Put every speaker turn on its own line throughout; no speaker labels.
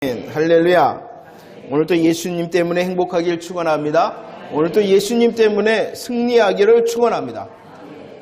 할렐루야. 오늘도 예수님 때문에 행복하길 축원합니다. 오늘도 예수님 때문에 승리하기를 축원합니다.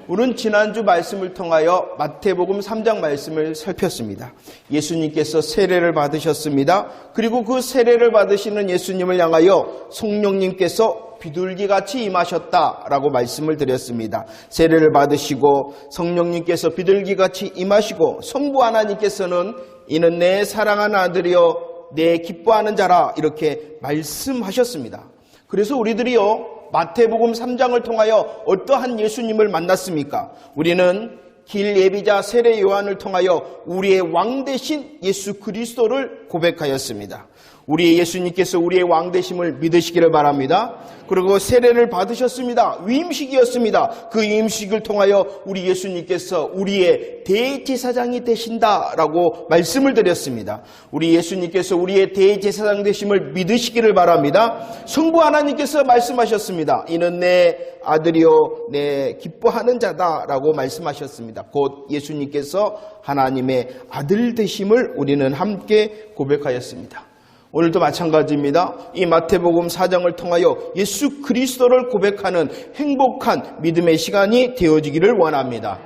우리는 지난주 말씀을 통하여 마태복음 3장 말씀을 살폈습니다. 예수님께서 세례를 받으셨습니다. 그리고 그 세례를 받으시는 예수님을 향하여 성령님께서 비둘기같이 임하셨다라고 말씀을 드렸습니다. 세례를 받으시고 성령님께서 비둘기같이 임하시고 성부 하나님께서는 이는 내 사랑하는 아들이여 내 기뻐하는 자라 이렇게 말씀하셨습니다. 그래서 우리들이요 마태복음 3장을 통하여 어떠한 예수님을 만났습니까? 우리는 길 예비자 세례 요한을 통하여 우리의 왕 되신 예수 그리스도를 고백하였습니다. 우리의 예수님께서 우리의 왕 되심을 믿으시기를 바랍니다. 그리고 세례를 받으셨습니다. 위임식이었습니다. 그 위임식을 통하여 우리 예수님께서 우리의 대제사장이 되신다라고 말씀을 드렸습니다. 우리 예수님께서 우리의 대제사장 되심을 믿으시기를 바랍니다. 성부 하나님께서 말씀하셨습니다. 이는 내 아들이요 내 기뻐하는 자다라고 말씀하셨습니다. 곧 예수님께서 하나님의 아들 되심을 우리는 함께 고백하였습니다. 오늘도 마찬가지입니다. 이 마태복음 4장을 통하여 예수 그리스도를 고백하는 행복한 믿음의 시간이 되어지기를 원합니다.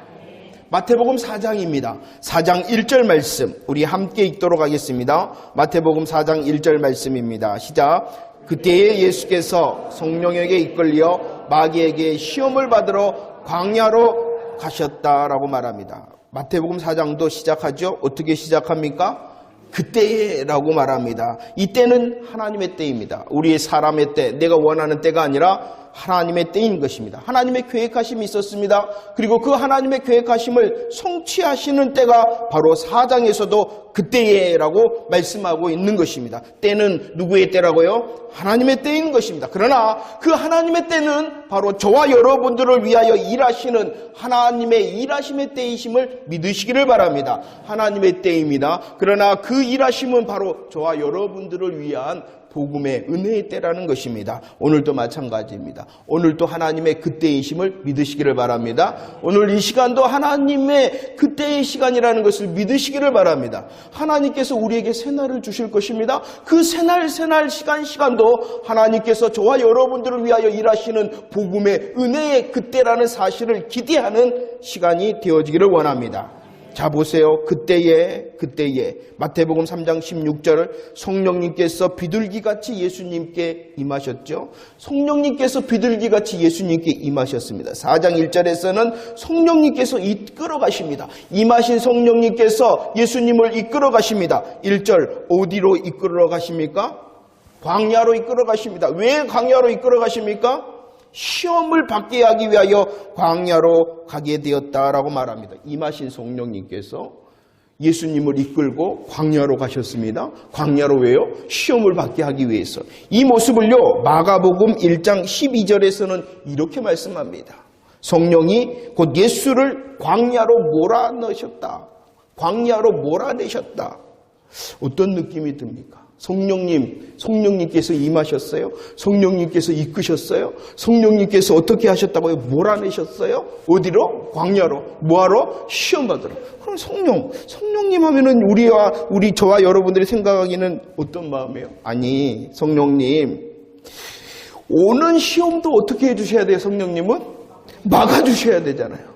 마태복음 4장입니다. 4장 1절 말씀 우리 함께 읽도록 하겠습니다. 마태복음 4장 1절 말씀입니다. 시작. 그때에 예수께서 성령에게 이끌려 마귀에게 시험을 받으러 광야로 가셨다라고 말합니다. 마태복음 4장도 시작하죠. 어떻게 시작합니까? 그때라고 말합니다. 이때는 하나님의 때입니다. 우리의 사람의 때, 내가 원하는 때가 아니라 하나님의 때인 것입니다. 하나님의 계획하심이 있었습니다. 그리고 그 하나님의 계획하심을 성취하시는 때가 바로 4장에서도 그때라고 말씀하고 있는 것입니다. 때는 누구의 때라고요? 하나님의 때인 것입니다. 그러나 그 하나님의 때는 바로 저와 여러분들을 위하여 일하시는 하나님의 일하심의 때이심을 믿으시기를 바랍니다. 하나님의 때입니다. 그러나 그 일하심은 바로 저와 여러분들을 위한 복음의 은혜의 때라는 것입니다. 오늘도 마찬가지입니다. 오늘도 하나님의 그때이심을 믿으시기를 바랍니다. 오늘 이 시간도 하나님의 그때의 시간이라는 것을 믿으시기를 바랍니다. 하나님께서 우리에게 새날을 주실 것입니다. 그 새날 시간도 하나님께서 저와 여러분들을 위하여 일하시는 복음의 은혜의 그때라는 사실을 기대하는 시간이 되어지기를 원합니다. 자 보세요. 그때에 마태복음 3장 16절을 성령님께서 비둘기같이 예수님께 임하셨죠. 성령님께서 비둘기같이 예수님께 임하셨습니다. 4장 1절에서는 성령님께서 이끌어 가십니다. 임하신 성령님께서 예수님을 이끌어 가십니다. 1절 어디로 이끌어 가십니까? 광야로 이끌어 가십니다. 왜 광야로 이끌어 가십니까? 시험을 받게 하기 위하여 광야로 가게 되었다라고 말합니다. 임하신 성령님께서 예수님을 이끌고 광야로 가셨습니다. 광야로 왜요? 시험을 받게 하기 위해서. 이 모습을요 마가복음 1장 12절에서는 이렇게 말씀합니다. 성령이 곧 예수를 광야로 몰아넣으셨다. 광야로 몰아내셨다. 어떤 느낌이 듭니까? 성령님께서 임하셨어요? 성령님께서 이끄셨어요? 성령님께서 어떻게 하셨다고요? 몰아내셨어요? 어디로? 광야로. 뭐하러? 시험 받으러. 그럼 성령님 하면은 저와 여러분들이 생각하기는 어떤 마음이에요? 아니, 성령님. 오는 시험도 어떻게 해주셔야 돼요, 성령님은? 막아주셔야 되잖아요.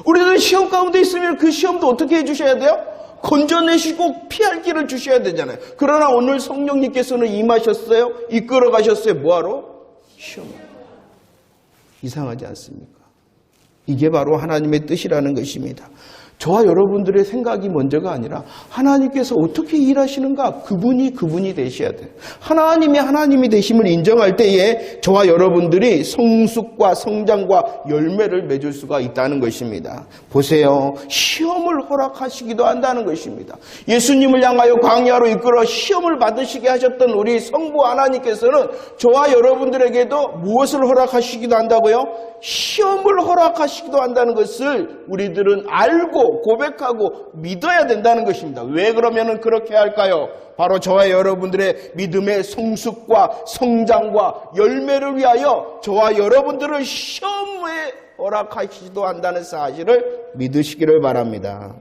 우리들은 시험 가운데 있으면 그 시험도 어떻게 해주셔야 돼요? 건져내시고 피할 길을 주셔야 되잖아요. 그러나 오늘 성령님께서는 임하셨어요? 이끌어 가셨어요? 뭐하러? 시험. 이상하지 않습니까? 이게 바로 하나님의 뜻이라는 것입니다. 저와 여러분들의 생각이 먼저가 아니라 하나님께서 어떻게 일하시는가 그분이 되셔야 돼요. 하나님이 되심을 인정할 때에 저와 여러분들이 성숙과 성장과 열매를 맺을 수가 있다는 것입니다. 보세요. 시험을 허락하시기도 한다는 것입니다. 예수님을 향하여 광야로 이끌어 시험을 받으시게 하셨던 우리 성부 하나님께서는 저와 여러분들에게도 무엇을 허락하시기도 한다고요? 시험을 허락하시기도 한다는 것을 우리들은 알고 고백하고 믿어야 된다는 것입니다. 왜 그러면 그렇게 할까요? 바로 저와 여러분들의 믿음의 성숙과 성장과 열매를 위하여 저와 여러분들을 시험에 허락하시기도 한다는 사실을 믿으시기를 바랍니다.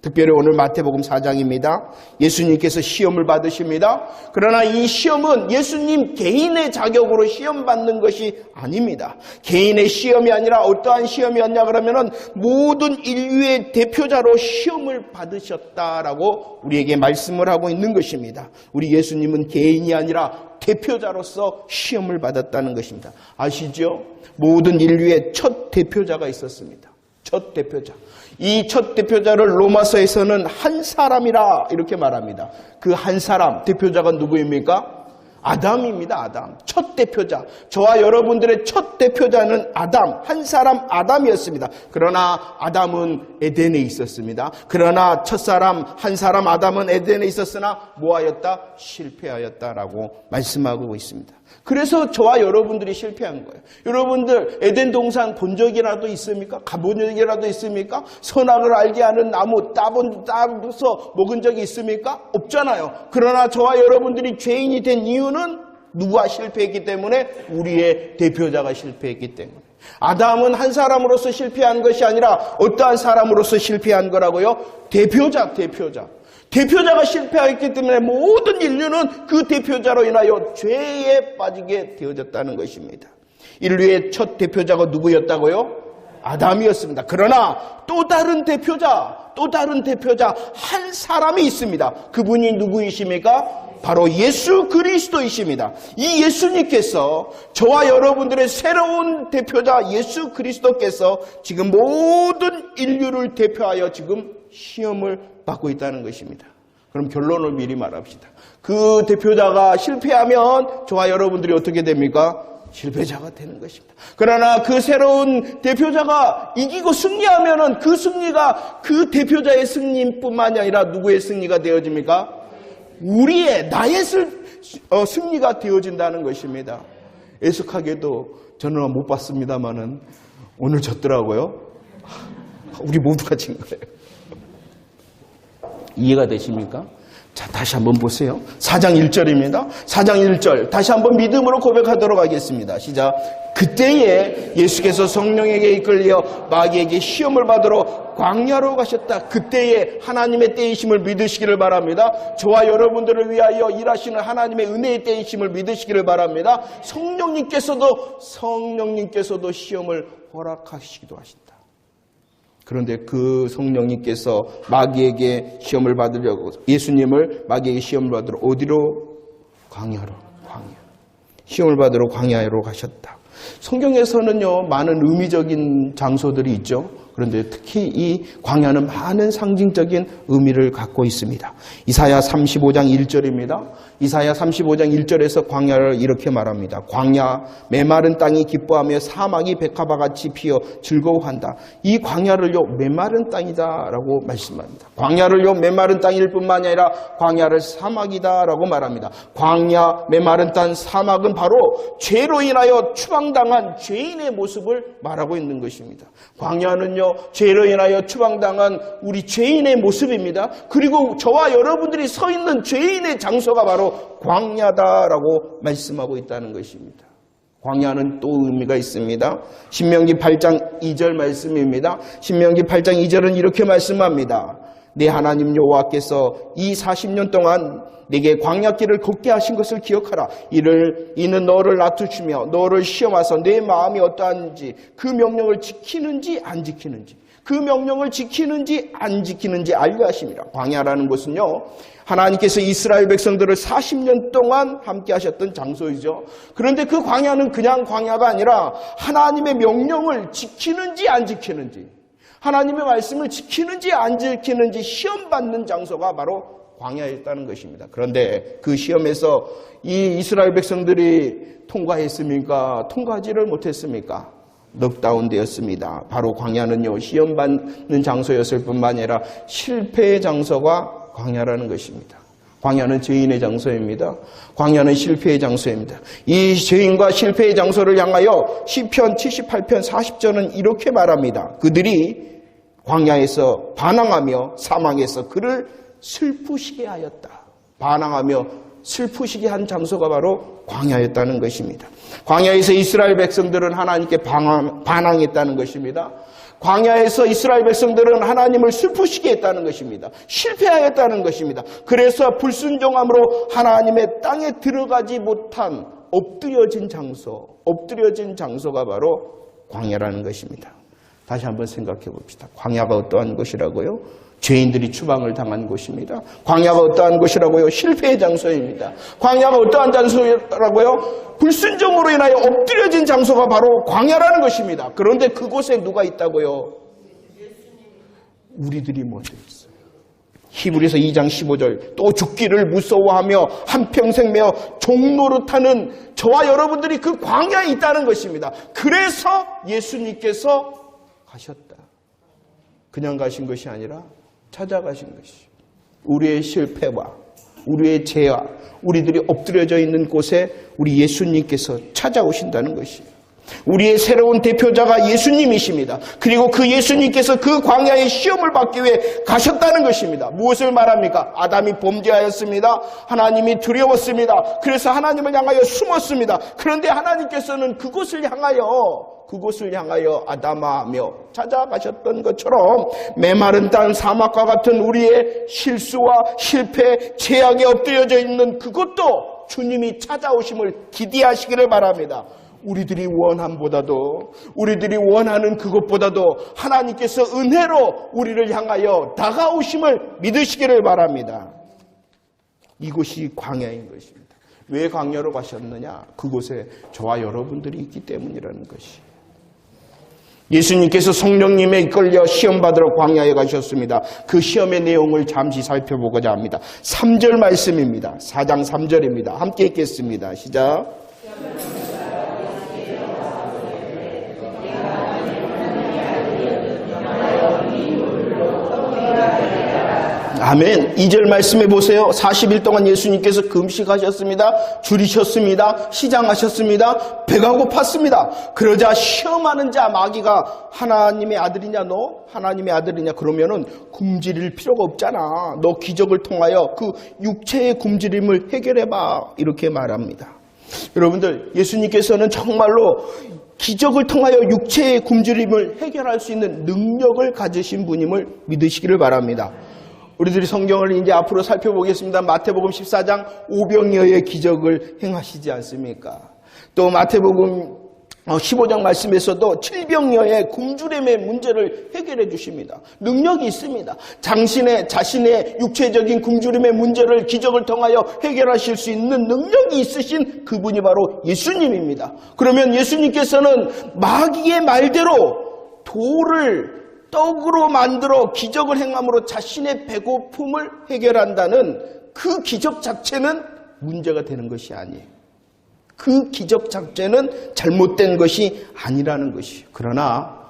특별히 오늘 마태복음 4장입니다. 예수님께서 시험을 받으십니다. 그러나 이 시험은 예수님 개인의 자격으로 시험 받는 것이 아닙니다. 개인의 시험이 아니라 어떠한 시험이었냐 그러면은 모든 인류의 대표자로 시험을 받으셨다라고 우리에게 말씀을 하고 있는 것입니다. 우리 예수님은 개인이 아니라 대표자로서 시험을 받았다는 것입니다. 아시죠? 모든 인류의 첫 대표자가 있었습니다. 첫 대표자. 이 첫 대표자를 로마서에서는 한 사람이라 이렇게 말합니다. 그 한 사람, 대표자가 누구입니까? 아담입니다. 아담. 첫 대표자. 저와 여러분들의 첫 대표자는 아담. 한 사람 아담이었습니다. 그러나 아담은 에덴에 있었습니다. 그러나 첫사람 한 사람 아담은 에덴에 있었으나 뭐하였다? 실패하였다라고 말씀하고 있습니다. 그래서 저와 여러분들이 실패한 거예요. 여러분들 에덴 동산 본 적이라도 있습니까? 가본 적이라도 있습니까? 선악을 알게 하는 나무 따서 먹은 적이 있습니까? 없잖아요. 그러나 저와 여러분들이 죄인이 된 이유는 누가 실패했기 때문에? 우리의 대표자가 실패했기 때문에. 아담은 한 사람으로서 실패한 것이 아니라 어떠한 사람으로서 실패한 거라고요? 대표자가 실패했기 때문에 모든 인류는 그 대표자로 인하여 죄에 빠지게 되어졌다는 것입니다. 인류의 첫 대표자가 누구였다고요? 아담이었습니다. 그러나 또 다른 대표자 한 사람이 있습니다. 그분이 누구이십니까? 바로 예수 그리스도이십니다. 이 예수님께서 저와 여러분들의 새로운 대표자 예수 그리스도께서 지금 모든 인류를 대표하여 지금 시험을 받고 있다는 것입니다. 그럼 결론을 미리 말합시다. 그 대표자가 실패하면 저와 여러분들이 어떻게 됩니까? 실패자가 되는 것입니다. 그러나 그 새로운 대표자가 이기고 승리하면은 그 승리가 그 대표자의 승리뿐만이 아니라 누구의 승리가 되어집니까? 나의 승리가 되어진다는 것입니다. 애석하게도 저는 못 봤습니다만은 오늘 졌더라고요. 우리 모두가 진 거예요. 이해가 되십니까? 자, 다시 한번 보세요. 4장 1절입니다. 4장 1절 다시 한번 믿음으로 고백하도록 하겠습니다. 시작. 그때에 예수께서 성령에게 이끌려 마귀에게 시험을 받으러 광야로 가셨다. 그때에 하나님의 때이심을 믿으시기를 바랍니다. 저와 여러분들을 위하여 일하시는 하나님의 은혜의 때이심을 믿으시기를 바랍니다. 성령님께서도 시험을 허락하시기도 하신다. 그런데 그 성령님께서 마귀에게 시험을 받으려고 예수님을 마귀에게 시험을 받으러 어디로? 광야로. 시험을 받으러 광야로 가셨다. 성경에서는요 많은 의미적인 장소들이 있죠. 그런데 특히 이 광야는 많은 상징적인 의미를 갖고 있습니다. 이사야 35장 1절입니다. 이사야 35장 1절에서 광야를 이렇게 말합니다. 광야 메마른 땅이 기뻐하며 사막이 백합화같이 피어 즐거워한다. 이 광야를요 메마른 땅이다라고 말씀합니다. 광야를요 메마른 땅일 뿐만 아니라 광야를 사막이다라고 말합니다. 광야 메마른 땅 사막은 바로 죄로 인하여 추방당한 죄인의 모습을 말하고 있는 것입니다. 광야는요 죄로 인하여 추방당한 우리 죄인의 모습입니다. 그리고 저와 여러분들이 서 있는 죄인의 장소가 바로 광야다라고 말씀하고 있다는 것입니다. 광야는 또 의미가 있습니다. 신명기 8장 2절 말씀입니다. 신명기 8장 2절은 이렇게 말씀합니다. 내 하나님 여호와께서 이 40년 동안 내게 광야길을 걷게 하신 것을 기억하라. 이는 너를 낮추시며 너를 시험하사 내 마음이 어떠한지 그 명령을 지키는지 안 지키는지 알려 하심이라. 광야라는 것은요 하나님께서 이스라엘 백성들을 40년 동안 함께 하셨던 장소이죠. 그런데 그 광야는 그냥 광야가 아니라 하나님의 명령을 지키는지 안 지키는지, 하나님의 말씀을 지키는지 안 지키는지 시험받는 장소가 바로 광야였다는 것입니다. 그런데 그 시험에서 이 이스라엘 백성들이 통과했습니까? 통과하지를 못했습니까? 넉다운되었습니다. 바로 광야는요 시험받는 장소였을 뿐만 아니라 실패의 장소가 광야라는 것입니다. 광야는 죄인의 장소입니다. 광야는 실패의 장소입니다. 이 죄인과 실패의 장소를 향하여 시편 78편 40절은 이렇게 말합니다. 그들이 광야에서 반항하며 사망에서 그를 슬프시게 하였다. 반항하며 슬프시게 한 장소가 바로 광야였다는 것입니다. 광야에서 이스라엘 백성들은 하나님께 반항했다는 것입니다. 광야에서 이스라엘 백성들은 하나님을 슬프시게 했다는 것입니다. 실패하였다는 것입니다. 그래서 불순종함으로 하나님의 땅에 들어가지 못한 엎드려진 장소가 바로 광야라는 것입니다. 다시 한번 생각해 봅시다. 광야가 어떠한 곳이라고요? 죄인들이 추방을 당한 곳입니다. 광야가 어떠한 곳이라고요? 실패의 장소입니다. 광야가 어떠한 장소라고요? 불순종으로 인하여 엎드려진 장소가 바로 광야라는 것입니다. 그런데 그곳에 누가 있다고요? 우리들이 먼저 있어요. 히브리서 2장 15절 또 죽기를 무서워하며 한평생 매어 종노릇하는 저와 여러분들이 그 광야에 있다는 것입니다. 그래서 예수님께서 가셨다. 그냥 가신 것이 아니라 찾아가신 것이. 우리의 실패와 우리의 죄와 우리들이 엎드려져 있는 곳에 우리 예수님께서 찾아오신다는 것이에요. 우리의 새로운 대표자가 예수님이십니다. 그리고 그 예수님께서 그 광야의 시험을 받기 위해 가셨다는 것입니다. 무엇을 말합니까? 아담이 범죄하였습니다. 하나님이 두려웠습니다. 그래서 하나님을 향하여 숨었습니다. 그런데 하나님께서는 그곳을 향하여 아담아며 찾아가셨던 것처럼 메마른 땅 사막과 같은 우리의 실수와 실패, 죄악에 엎드려져 있는 그것도 주님이 찾아오심을 기대하시기를 바랍니다. 우리들이 원함보다도 우리들이 원하는 그것보다도 하나님께서 은혜로 우리를 향하여 다가오심을 믿으시기를 바랍니다. 이곳이 광야인 것입니다. 왜 광야로 가셨느냐? 그곳에 저와 여러분들이 있기 때문이라는 것이. 예수님께서 성령님에 이끌려 시험받으러 광야에 가셨습니다. 그 시험의 내용을 잠시 살펴보고자 합니다. 3절 말씀입니다. 4장 3절입니다. 함께 읽겠습니다. 시작. 아멘. 2절 말씀해 보세요. 40일 동안 예수님께서 금식하셨습니다. 줄이셨습니다. 시장하셨습니다. 배가 고팠습니다. 그러자 시험하는 자 마귀가 하나님의 아들이냐 너? 하나님의 아들이냐? 그러면은 굶주릴 필요가 없잖아. 너 기적을 통하여 그 육체의 굶주림을 해결해봐. 이렇게 말합니다. 여러분들, 예수님께서는 정말로 기적을 통하여 육체의 굶주림을 해결할 수 있는 능력을 가지신 분임을 믿으시기를 바랍니다. 우리들이 성경을 이제 앞으로 살펴보겠습니다. 마태복음 14장 오병이어의 기적을 행하시지 않습니까? 또 마태복음 15장 말씀에서도 칠병이어의 굶주림의 문제를 해결해 주십니다. 능력이 있습니다. 자신의 육체적인 굶주림의 문제를 기적을 통하여 해결하실 수 있는 능력이 있으신 그분이 바로 예수님입니다. 그러면 예수님께서는 마귀의 말대로 돌을 떡으로 만들어 기적을 행함으로 자신의 배고픔을 해결한다는 그 기적 자체는 문제가 되는 것이 아니에요. 그 기적 자체는 잘못된 것이 아니라는 것이에요. 그러나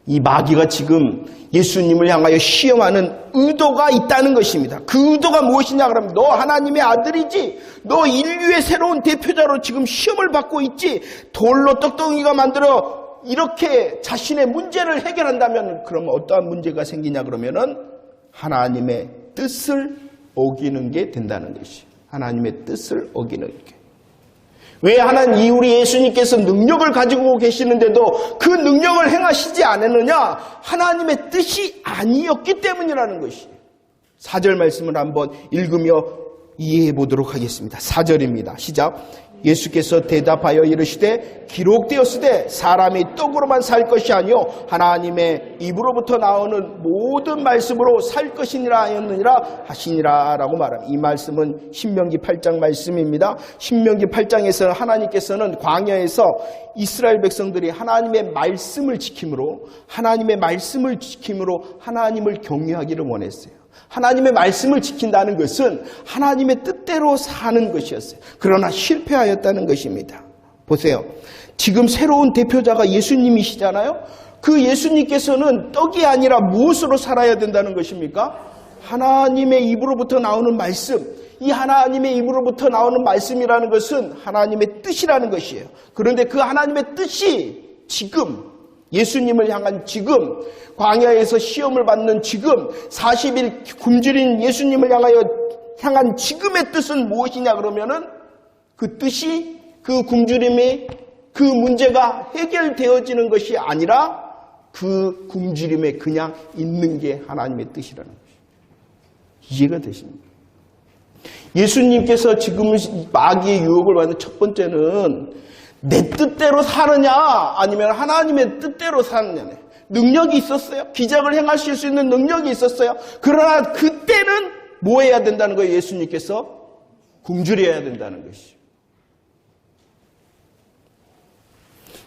이 마귀가 지금 예수님을 향하여 시험하는 의도가 있다는 것입니다. 그 의도가 무엇이냐 그러면 너 하나님의 아들이지, 너 인류의 새로운 대표자로 지금 시험을 받고 있지, 돌로 떡덩이가 만들어 이렇게 자신의 문제를 해결한다면 그러면 어떠한 문제가 생기냐 그러면은 하나님의 뜻을 어기는 게 된다는 것이. 하나님의 뜻을 어기는 게. 왜 우리 예수님께서 능력을 가지고 계시는데도 그 능력을 행하시지 않았느냐? 하나님의 뜻이 아니었기 때문이라는 것이. 4절 말씀을 한번 읽으며 이해해 보도록 하겠습니다. 4절입니다. 시작. 예수께서 대답하여 이르시되 기록되었으되 사람이 떡으로만 살 것이 아니요 하나님의 입으로부터 나오는 모든 말씀으로 살 것이니라 하시니라 라고 말합니다. 이 말씀은 신명기 8장 말씀입니다. 신명기 8장에서는 하나님께서는 광야에서 이스라엘 백성들이 하나님의 말씀을 지킴으로 하나님을 경외하기를 원했어요. 하나님의 말씀을 지킨다는 것은 하나님의 뜻대로 사는 것이었어요. 그러나 실패하였다는 것입니다. 보세요. 지금 새로운 대표자가 예수님이시잖아요. 그 예수님께서는 떡이 아니라 무엇으로 살아야 된다는 것입니까? 하나님의 입으로부터 나오는 말씀. 이 하나님의 입으로부터 나오는 말씀이라는 것은 하나님의 뜻이라는 것이에요. 그런데 그 하나님의 뜻이 지금 예수님을 향한 지금, 광야에서 시험을 받는 지금, 40일 굶주린 예수님을 향한 지금의 뜻은 무엇이냐 그러면은 그 뜻이 그 굶주림이 그 문제가 해결되어지는 것이 아니라 그 굶주림에 그냥 있는 게 하나님의 뜻이라는 것이죠. 이해가 되십니까? 예수님께서 지금 마귀의 유혹을 받는 첫 번째는 내 뜻대로 사느냐 아니면 하나님의 뜻대로 사느냐. 능력이 있었어요. 기적을 행하실 수 있는 능력이 있었어요. 그러나 그때는 뭐 해야 된다는 거예요? 예수님께서 굶주려야 된다는 것이죠.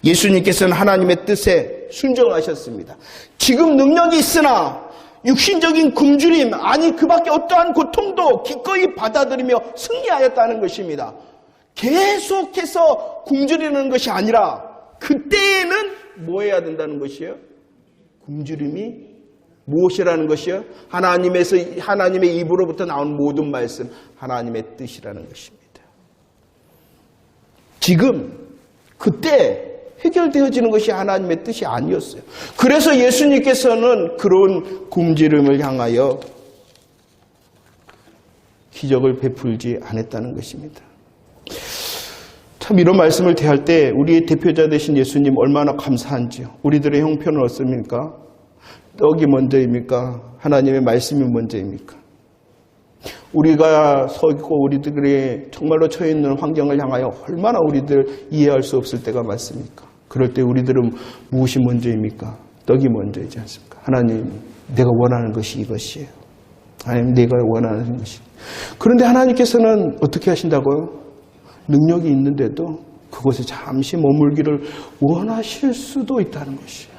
예수님께서는 하나님의 뜻에 순종하셨습니다. 지금 능력이 있으나 육신적인 굶주림, 아니 그 밖에 어떠한 고통도 기꺼이 받아들이며 승리하였다는 것입니다. 계속해서 굶주리는 것이 아니라 그때에는 뭐 해야 된다는 것이에요? 굶주림이 무엇이라는 것이요? 하나님의 입으로부터 나온 모든 말씀, 하나님의 뜻이라는 것입니다. 지금 그때 해결되어지는 것이 하나님의 뜻이 아니었어요. 그래서 예수님께서는 그런 굶주림을 향하여 기적을 베풀지 않았다는 것입니다. 참 이런 말씀을 대할 때 우리의 대표자 되신 예수님 얼마나 감사한지요. 우리들의 형편은 어떻습니까? 떡이 먼저입니까? 하나님의 말씀이 먼저입니까? 우리가 서 있고 우리들의 정말로 처해 있는 환경을 향하여 얼마나 우리들 이해할 수 없을 때가 많습니까? 그럴 때 우리들은 무엇이 먼저입니까? 떡이 먼저이지 않습니까? 하나님, 내가 원하는 것이 이것이에요. 하나님, 내가 원하는 것이. 그런데 하나님께서는 어떻게 하신다고요? 능력이 있는데도 그곳에 잠시 머물기를 원하실 수도 있다는 것이에요.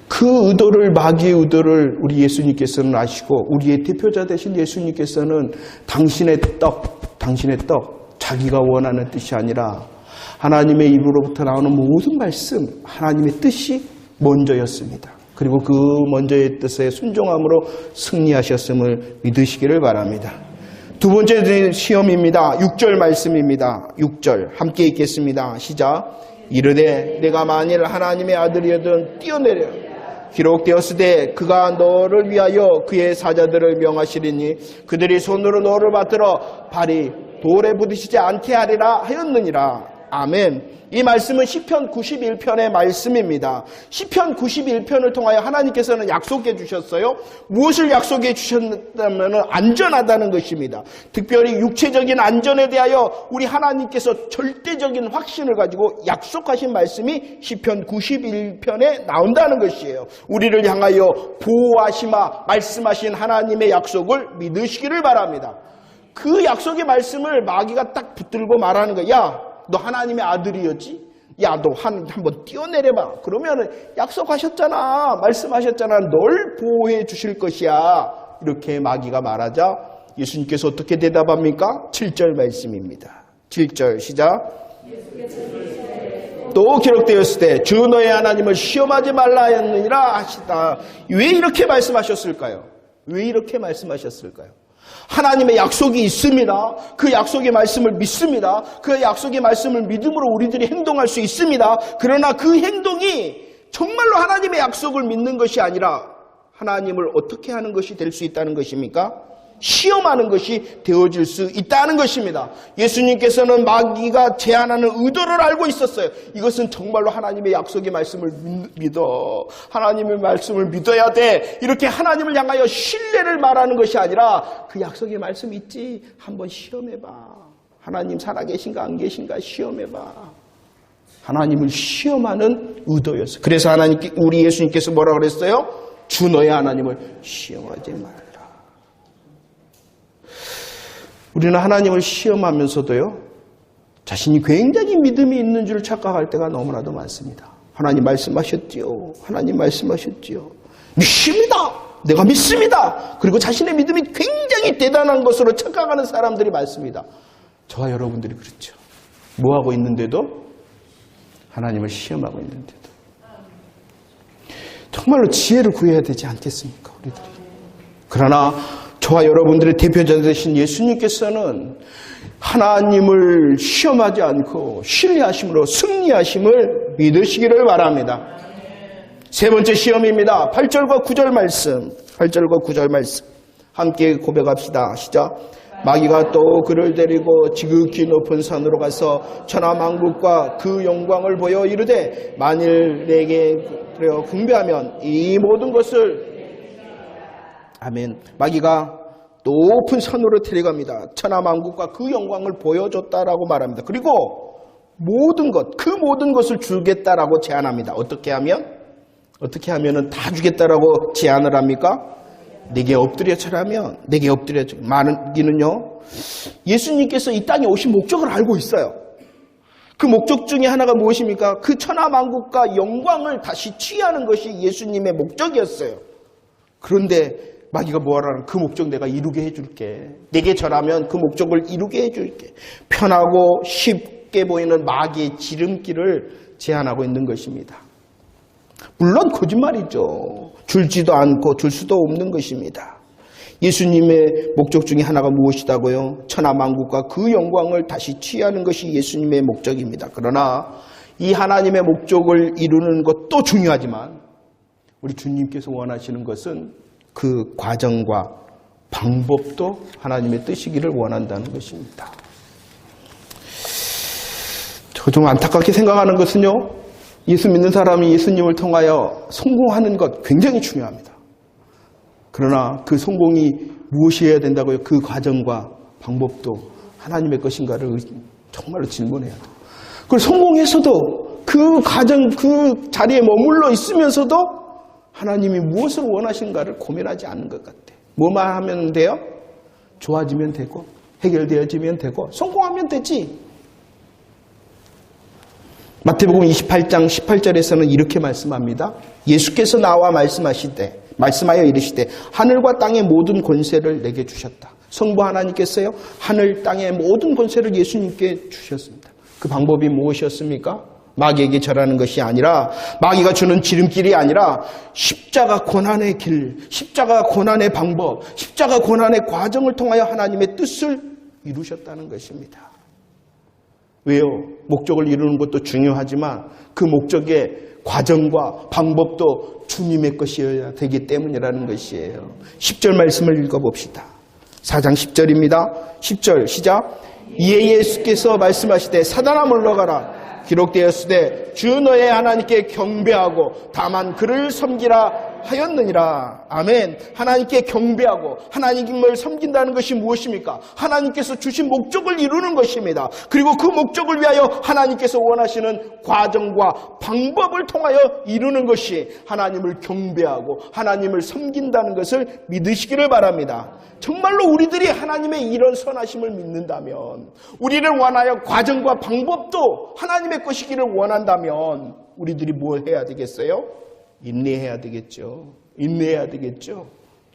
그 의도를, 마귀의 의도를 우리 예수님께서는 아시고 우리의 대표자 되신 예수님께서는 당신의 떡, 자기가 원하는 뜻이 아니라 하나님의 입으로부터 나오는 모든 말씀, 하나님의 뜻이 먼저였습니다. 그리고 그 먼저의 뜻에 순종함으로 승리하셨음을 믿으시기를 바랍니다. 두 번째 시험입니다. 6절 말씀입니다. 6절 함께 읽겠습니다. 시작. 이르되 내가 만일 하나님의 아들이어든 뛰어내려 기록되었으되 그가 너를 위하여 그의 사자들을 명하시리니 그들이 손으로 너를 받들어 발이 돌에 부딪히지 않게 하리라 하였느니라. 아멘. 이 말씀은 시편 91편의 말씀입니다. 시편 91편을 통하여 하나님께서는 약속해 주셨어요. 무엇을 약속해 주셨다면 안전하다는 것입니다. 특별히 육체적인 안전에 대하여 우리 하나님께서 절대적인 확신을 가지고 약속하신 말씀이 시편 91편에 나온다는 것이에요. 우리를 향하여 보호하시마 말씀하신 하나님의 약속을 믿으시기를 바랍니다. 그 약속의 말씀을 마귀가 딱 붙들고 말하는 거야. 야, 너 하나님의 아들이었지? 야, 너 한번 뛰어내려봐. 그러면 약속하셨잖아. 말씀하셨잖아. 널 보호해 주실 것이야. 이렇게 마귀가 말하자 예수님께서 어떻게 대답합니까? 7절 말씀입니다. 7절 시작. 또 기록되었을 때 주 너의 하나님을 시험하지 말라 하였느니라 하시다. 왜 이렇게 말씀하셨을까요? 왜 이렇게 말씀하셨을까요? 하나님의 약속이 있습니다. 그 약속의 말씀을 믿습니다. 그 약속의 말씀을 믿음으로 우리들이 행동할 수 있습니다. 그러나 그 행동이 정말로 하나님의 약속을 믿는 것이 아니라 하나님을 어떻게 하는 것이 될 수 있다는 것입니까? 시험하는 것이 되어질 수 있다는 것입니다. 예수님께서는 마귀가 제안하는 의도를 알고 있었어요. 이것은 정말로 하나님의 약속의 말씀을 믿어. 하나님의 말씀을 믿어야 돼. 이렇게 하나님을 향하여 신뢰를 말하는 것이 아니라 그 약속의 말씀 있지? 한번 시험해봐. 하나님 살아계신가 안 계신가 시험해봐. 하나님을 시험하는 의도였어요. 그래서 우리 예수님께서 뭐라고 그랬어요? 주 너의 하나님을 시험하지 말라. 우리는 하나님을 시험하면서도요, 자신이 굉장히 믿음이 있는 줄 착각할 때가 너무나도 많습니다. 하나님 말씀하셨지요. 하나님 말씀하셨지요. 믿습니다. 내가 믿습니다. 그리고 자신의 믿음이 굉장히 대단한 것으로 착각하는 사람들이 많습니다. 저와 여러분들이 그렇죠. 뭐하고 있는데도? 하나님을 시험하고 있는데도. 정말로 지혜를 구해야 되지 않겠습니까? 우리들이. 그러나 저와 여러분들의 대표자 되신 예수님께서는 하나님을 시험하지 않고 신뢰하심으로 승리하심을 믿으시기를 바랍니다. 세 번째 시험입니다. 8절과 9절 말씀. 8절과 9절 말씀. 함께 고백합시다. 시작. 마귀가 또 그를 데리고 지극히 높은 산으로 가서 천하만국과 그 영광을 보여 이르되 만일 내게 경배하면 이 모든 것을 아멘. 마귀가 높은 산으로 데려갑니다. 천하만국과 그 영광을 보여줬다라고 말합니다. 그리고 모든 것, 그 모든 것을 주겠다라고 제안합니다. 어떻게 하면은 다 주겠다라고 제안을 합니까? 내게 엎드려 절하면 내게 엎드려 절. 마귀는요, 예수님께서 이 땅에 오신 목적을 알고 있어요. 그 목적 중에 하나가 무엇입니까? 그 천하만국과 영광을 다시 취하는 것이 예수님의 목적이었어요. 그런데 마귀가 뭐하라는, 그 목적 내가 이루게 해줄게. 내게 절하면 그 목적을 이루게 해줄게. 편하고 쉽게 보이는 마귀의 지름길을 제안하고 있는 것입니다. 물론 거짓말이죠. 줄지도 않고 줄 수도 없는 것입니다. 예수님의 목적 중에 하나가 무엇이다고요? 천하만국과 그 영광을 다시 취하는 것이 예수님의 목적입니다. 그러나 이 하나님의 목적을 이루는 것도 중요하지만 우리 주님께서 원하시는 것은 그 과정과 방법도 하나님의 뜻이기를 원한다는 것입니다. 저 좀 안타깝게 생각하는 것은요, 예수 믿는 사람이 예수님을 통하여 성공하는 것 굉장히 중요합니다. 그러나 그 성공이 무엇이어야 된다고요? 그 과정과 방법도 하나님의 것인가를 정말로 질문해야 돼요. 그리고 성공해서도 그 과정, 그 자리에 머물러 있으면서도 하나님이 무엇을 원하신가를 고민하지 않는 것 같아요. 뭐만 하면 돼요? 좋아지면 되고 해결되어지면 되고 성공하면 되지. 마태복음 28장 18절에서는 이렇게 말씀합니다. 예수께서 나와 말씀하여 이르시되 하늘과 땅의 모든 권세를 내게 주셨다. 성부 하나님께서요, 하늘 땅의 모든 권세를 예수님께 주셨습니다. 그 방법이 무엇이었습니까? 마귀에게 절하는 것이 아니라, 마귀가 주는 지름길이 아니라 십자가 고난의 길, 십자가 고난의 방법, 십자가 고난의 과정을 통하여 하나님의 뜻을 이루셨다는 것입니다. 왜요? 목적을 이루는 것도 중요하지만 그 목적의 과정과 방법도 주님의 것이어야 되기 때문이라는 것이에요. 10절 말씀을 읽어봅시다. 4장 10절입니다. 10절 시작. 이에 예수께서 말씀하시되 사단아 물러가라. 기록되었으되 주 너의 하나님께 경배하고 다만 그를 섬기라 하였느니라. 아멘. 하나님께 경배하고 하나님을 섬긴다는 것이 무엇입니까? 하나님께서 주신 목적을 이루는 것입니다. 그리고 그 목적을 위하여 하나님께서 원하시는 과정과 방법을 통하여 이루는 것이 하나님을 경배하고 하나님을 섬긴다는 것을 믿으시기를 바랍니다. 정말로 우리들이 하나님의 이런 선하심을 믿는다면, 우리를 원하여 과정과 방법도 하나님의 것이기를 원한다면 우리들이 뭘 해야 되겠어요? 인내해야 되겠죠. 인내해야 되겠죠.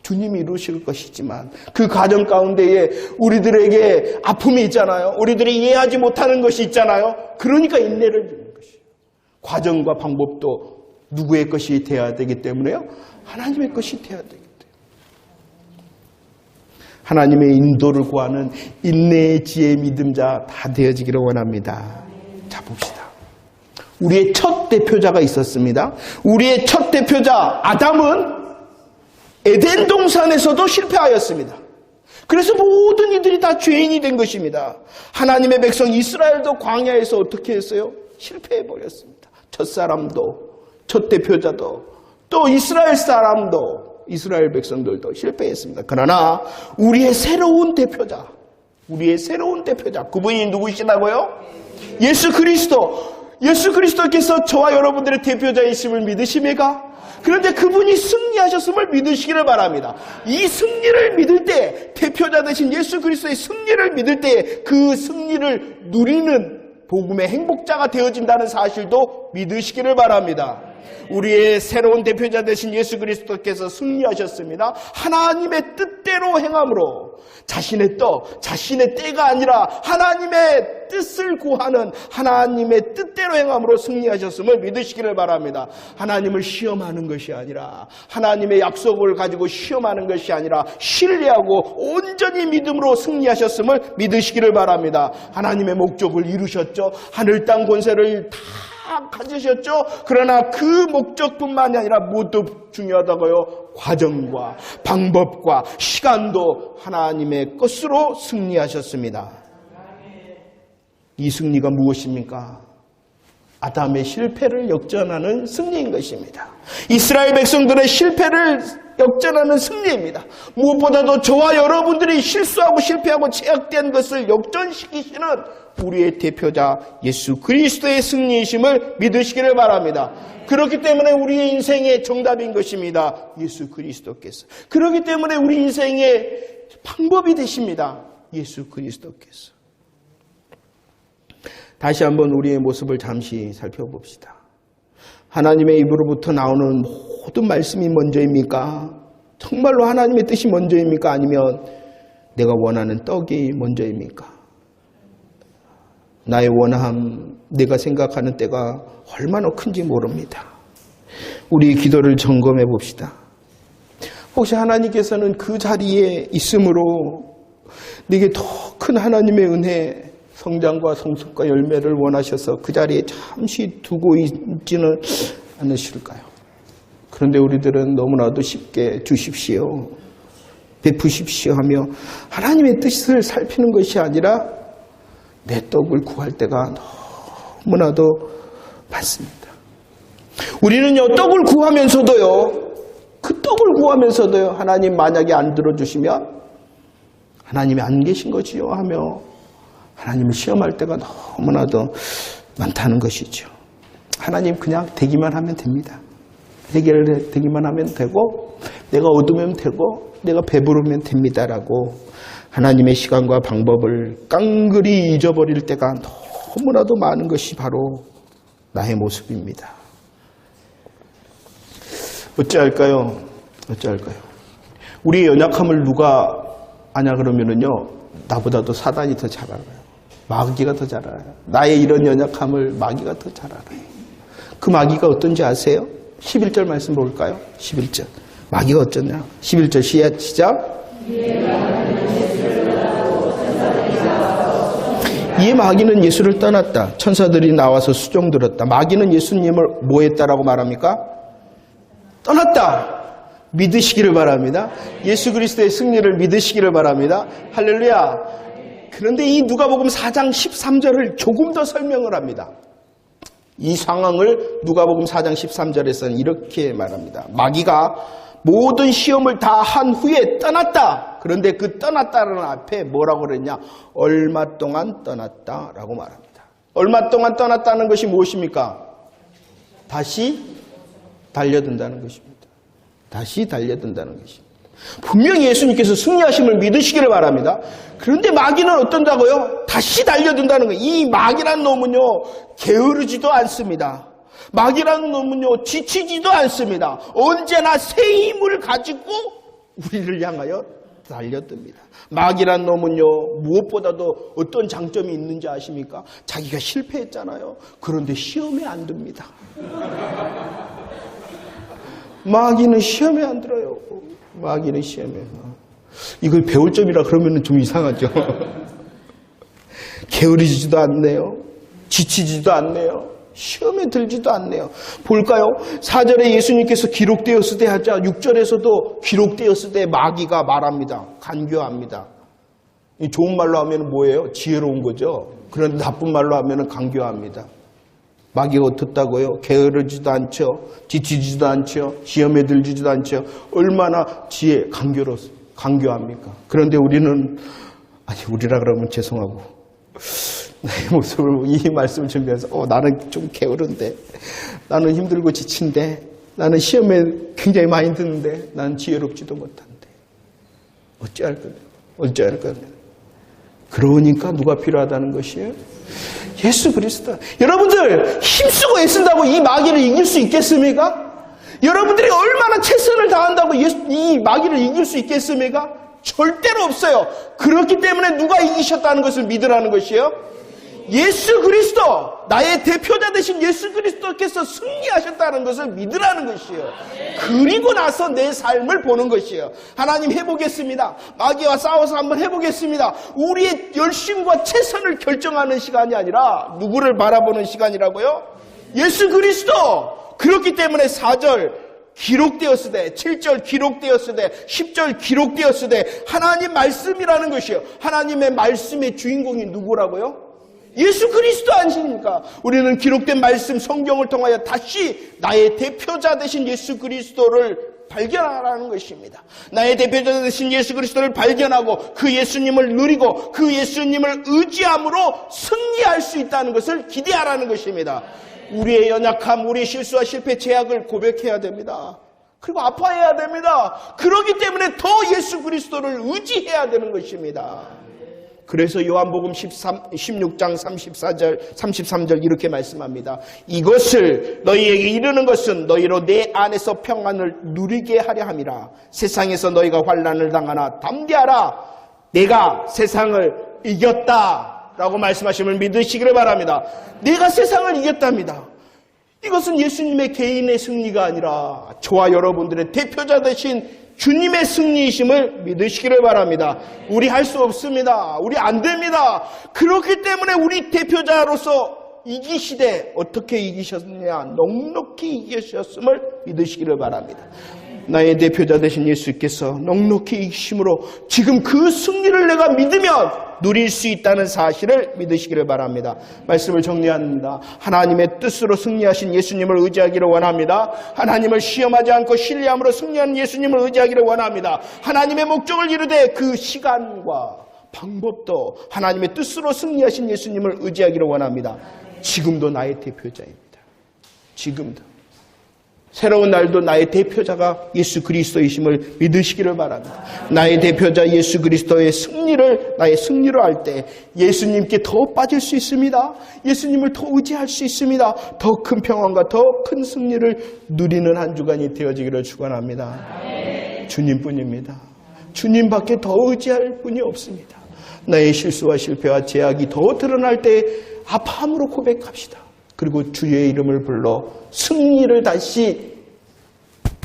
주님이 이루실 것이지만 그 과정 가운데에 우리들에게 아픔이 있잖아요. 우리들이 이해하지 못하는 것이 있잖아요. 그러니까 인내를 주는 것이에요. 과정과 방법도 누구의 것이 되어야 되기 때문에요? 하나님의 것이 되어야 되기 때문에. 하나님의 인도를 구하는 인내의 지혜의 믿음자 다 되어지기를 원합니다. 자, 봅시다. 우리의 첫 대표자가 있었습니다. 우리의 첫 대표자 아담은 에덴 동산에서도 실패하였습니다. 그래서 모든 이들이 다 죄인이 된 것입니다. 하나님의 백성 이스라엘도 광야에서 어떻게 했어요? 실패해버렸습니다. 첫사람도, 첫 대표자도, 또 이스라엘 사람도, 이스라엘 백성들도 실패했습니다. 그러나 우리의 새로운 대표자, 그분이 누구시다고요? 예수 그리스도께서 저와 여러분들의 대표자이심을 믿으십니까? 그런데 그분이 승리하셨음을 믿으시기를 바랍니다. 이 승리를 믿을 때, 대표자 되신 예수 그리스도의 승리를 믿을 때 그 승리를 누리는 복음의 행복자가 되어진다는 사실도 믿으시기를 바랍니다. 우리의 새로운 대표자 되신 예수 그리스도께서 승리하셨습니다. 하나님의 뜻대로 행함으로 자신의 때가 아니라 하나님의 뜻을 구하는 하나님의 뜻대로 행함으로 승리하셨음을 믿으시기를 바랍니다. 하나님을 시험하는 것이 아니라, 하나님의 약속을 가지고 시험하는 것이 아니라 신뢰하고 온전히 믿음으로 승리하셨음을 믿으시기를 바랍니다. 하나님의 목적을 이루셨죠. 하늘 땅 권세를 다 다 가지셨죠. 그러나 그 목적뿐만이 아니라 무엇도 중요하다고요. 과정과 방법과 시간도 하나님의 것으로 승리하셨습니다. 이 승리가 무엇입니까? 아담의 실패를 역전하는 승리인 것입니다. 이스라엘 백성들의 실패를 역전하는 승리입니다. 무엇보다도 저와 여러분들이 실수하고 실패하고 제약된 것을 역전시키시는 우리의 대표자 예수 그리스도의 승리이심을 믿으시기를 바랍니다. 그렇기 때문에 우리의 인생의 정답인 것입니다. 예수 그리스도께서. 그렇기 때문에 우리 인생의 방법이 되십니다. 예수 그리스도께서. 다시 한번 우리의 모습을 잠시 살펴봅시다. 하나님의 입으로부터 나오는 모든 말씀이 먼저입니까? 정말로 하나님의 뜻이 먼저입니까? 아니면 내가 원하는 떡이 먼저입니까? 나의 원함, 내가 생각하는 때가 얼마나 큰지 모릅니다. 우리 기도를 점검해 봅시다. 혹시 하나님께서는 그 자리에 있으므로 내게 더 큰 하나님의 은혜, 성장과 성숙과 열매를 원하셔서 그 자리에 잠시 두고 있지는 않으실까요? 그런데 우리들은 너무나도 쉽게 주십시오, 베푸십시오 하며 하나님의 뜻을 살피는 것이 아니라 내 떡을 구할 때가 너무나도 많습니다. 우리는요, 떡을 구하면서도요, 그 떡을 구하면서도요, 하나님 만약에 안 들어주시면 하나님이 안 계신 거지요 하며 하나님을 시험할 때가 너무나도 많다는 것이죠. 하나님 그냥 되기만 하면 됩니다. 해결되기만 하면 되고 내가 얻으면 되고 내가 배부르면 됩니다라고 하나님의 시간과 방법을 깡그리 잊어버릴 때가 너무나도 많은 것이 바로 나의 모습입니다. 어찌할까요? 어찌할까요? 우리의 연약함을 누가 아냐 그러면은요, 나보다도 사단이 더 잘 알아요. 마귀가 더 잘 알아요. 나의 이런 연약함을 마귀가 더 잘 알아요. 그 마귀가 어떤지 아세요? 11절 말씀 볼까요? 11절. 마귀가 어쩌냐? 11절 시작. 이에 마귀는 예수를 떠났다. 천사들이 나와서 수종 들었다. 마귀는 예수님을 뭐 했다라고 말합니까? 떠났다. 믿으시기를 바랍니다. 예수 그리스도의 승리를 믿으시기를 바랍니다. 할렐루야. 그런데 이 누가복음 4장 13절을 조금 더 설명을 합니다. 이 상황을 누가복음 4장 13절에서는 이렇게 말합니다. 마귀가 모든 시험을 다 한 후에 떠났다. 그런데 그 떠났다는 앞에 뭐라고 그랬냐? 얼마 동안 떠났다라고 말합니다. 얼마 동안 떠났다는 것이 무엇입니까? 다시 달려든다는 것입니다. 다시 달려든다는 것입니다. 분명히 예수님께서 승리하심을 믿으시기를 바랍니다. 그런데 마귀는 어떤다고요? 다시 달려든다는 거예요. 이 마귀라는 놈은요, 게으르지도 않습니다. 마귀라는 놈은요, 지치지도 않습니다. 언제나 새 힘을 가지고 우리를 향하여 달려듭니다. 마귀라는 놈은요, 무엇보다도 어떤 장점이 있는지 아십니까? 자기가 실패했잖아요. 그런데 시험에 안 듭니다. 마귀는 시험에 안 들어요. 마귀는 시험에. 이걸 배울 점이라 그러면 좀 이상하죠. 게으르지도 않네요. 지치지도 않네요. 시험에 들지도 않네요. 볼까요? 4절에 예수님께서 기록되었을 때 하자 6절에서도 기록되었을 때 마귀가 말합니다. 간교합니다. 좋은 말로 하면 뭐예요? 지혜로운 거죠. 그런데 나쁜 말로 하면 간교합니다. 마귀가 어떻다고요? 게으르지도 않죠. 지치지도 않죠. 시험에 들지도 않죠. 얼마나 간교합니까? 그런데 우리는, 우리라 그러면 죄송하고, 나의 모습을, 이 말씀을 준비해서, 나는 좀 게으른데, 나는 힘들고 지친데, 나는 시험에 굉장히 많이 드는데, 나는 지혜롭지도 못한데. 어찌할 거냐. 그러니까 누가 필요하다는 것이에요? 예수 그리스도. 여러분들 힘쓰고 애쓴다고 이 마귀를 이길 수 있겠습니까? 여러분들이 얼마나 최선을 다한다고 이 마귀를 이길 수 있겠습니까? 절대로 없어요. 그렇기 때문에 누가 이기셨다는 것을 믿으라는 것이에요. 예수 그리스도, 나의 대표자 되신 예수 그리스도께서 승리하셨다는 것을 믿으라는 것이에요. 그리고 나서 내 삶을 보는 것이에요. 하나님 해보겠습니다. 마귀와 싸워서 한번 해보겠습니다. 우리의 열심과 최선을 결정하는 시간이 아니라 누구를 바라보는 시간이라고요? 예수 그리스도. 그렇기 때문에 4절 기록되었으되, 7절 기록되었으되, 10절 기록되었으되 하나님 말씀이라는 것이요. 하나님의 말씀의 주인공이 누구라고요? 예수 그리스도 아니십니까? 우리는 기록된 말씀 성경을 통하여 다시 나의 대표자 되신 예수 그리스도를 발견하라는 것입니다. 나의 대표자 되신 예수 그리스도를 발견하고 그 예수님을 누리고 그 예수님을 의지함으로 승리할 수 있다는 것을 기대하라는 것입니다. 우리의 연약함, 우리의 실수와 실패, 제약을 고백해야 됩니다. 그리고 아파해야 됩니다. 그렇기 때문에 더 예수 그리스도를 의지해야 되는 것입니다. 그래서 요한복음 16장 33절 이렇게 말씀합니다. 이것을 너희에게 이르는 것은 너희로 내 안에서 평안을 누리게 하려 함이라. 세상에서 너희가 환난을 당하나 담대하라. 내가 세상을 이겼다 라고 말씀하심을 믿으시기를 바랍니다. 내가 세상을 이겼답니다. 이것은 예수님의 개인의 승리가 아니라 저와 여러분들의 대표자 되신 주님의 승리이심을 믿으시기를 바랍니다. 우리 할 수 없습니다. 우리 안 됩니다. 그렇기 때문에 우리 대표자로서 이기시되 어떻게 이기셨느냐? 넉넉히 이기셨음을 믿으시기를 바랍니다. 나의 대표자 되신 예수께서 넉넉히 이기심으로 지금 그 승리를 내가 믿으면 누릴 수 있다는 사실을 믿으시기를 바랍니다. 말씀을 정리합니다. 하나님의 뜻으로 승리하신 예수님을 의지하기를 원합니다. 하나님을 시험하지 않고 신뢰함으로 승리하는 예수님을 의지하기를 원합니다. 하나님의 목적을 이루되 그 시간과 방법도 하나님의 뜻으로 승리하신 예수님을 의지하기를 원합니다. 지금도 나의 대표자입니다. 지금도. 새로운 날도 나의 대표자가 예수 그리스도이심을 믿으시기를 바랍니다. 나의 대표자 예수 그리스도의 승리를 나의 승리로 할 때 예수님께 더 빠질 수 있습니다. 예수님을 더 의지할 수 있습니다. 더 큰 평안과 더 큰 승리를 누리는 한 주간이 되어지기를 축원합니다. 주님뿐입니다. 주님밖에 더 의지할 분이 없습니다. 나의 실수와 실패와 제약이 더 드러날 때 아파함으로 고백합시다. 그리고 주의 이름을 불러 승리를 다시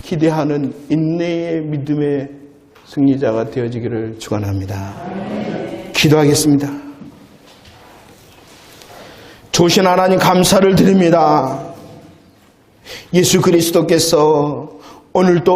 기대하는 인내의 믿음의 승리자가 되어지기를 축원합니다. 기도하겠습니다. 좋으신 하나님 감사를 드립니다. 예수 그리스도께서 오늘도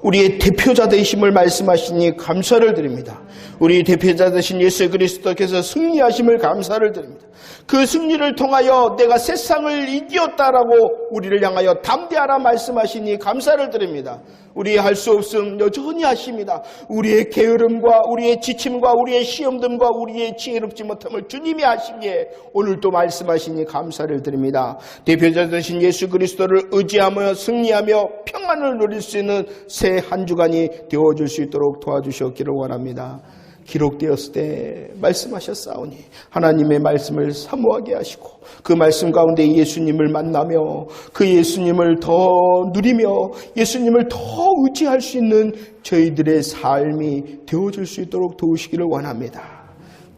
우리의 대표자 되심을 말씀하시니 감사를 드립니다. 우리 대표자 되신 예수 그리스도께서 승리하심을 감사를 드립니다. 그 승리를 통하여 내가 세상을 이겼다라고 우리를 향하여 담대하라 말씀하시니 감사를 드립니다. 우리의 할 수 없음 여전히 하십니다. 우리의 게으름과 우리의 지침과 우리의 시험됨과 우리의 지혜롭지 못함을 주님이 하시기에 오늘도 말씀하시니 감사를 드립니다. 대표자 되신 예수 그리스도를 의지하며 승리하며 평안을 누릴 수 있는 새 한 주간이 되어줄 수 있도록 도와주셨기를 원합니다. 기록되었을 때 말씀하셨사오니 하나님의 말씀을 사모하게 하시고 그 말씀 가운데 예수님을 만나며 그 예수님을 더 누리며 예수님을 더 의지할 수 있는 저희들의 삶이 되어줄 수 있도록 도우시기를 원합니다.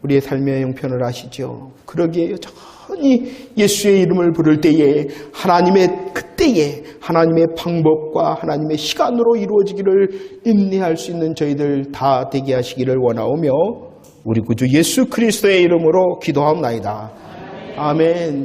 우리의 삶의 형편을 아시죠? 그러기에 여전히 예수의 이름을 부를 때에 그때에 하나님의 방법과 하나님의 시간으로 이루어지기를 인내할 수 있는 저희들 다 되게 하시기를 원하오며 우리 구주 예수 그리스도의 이름으로 기도하옵나이다. 아멘.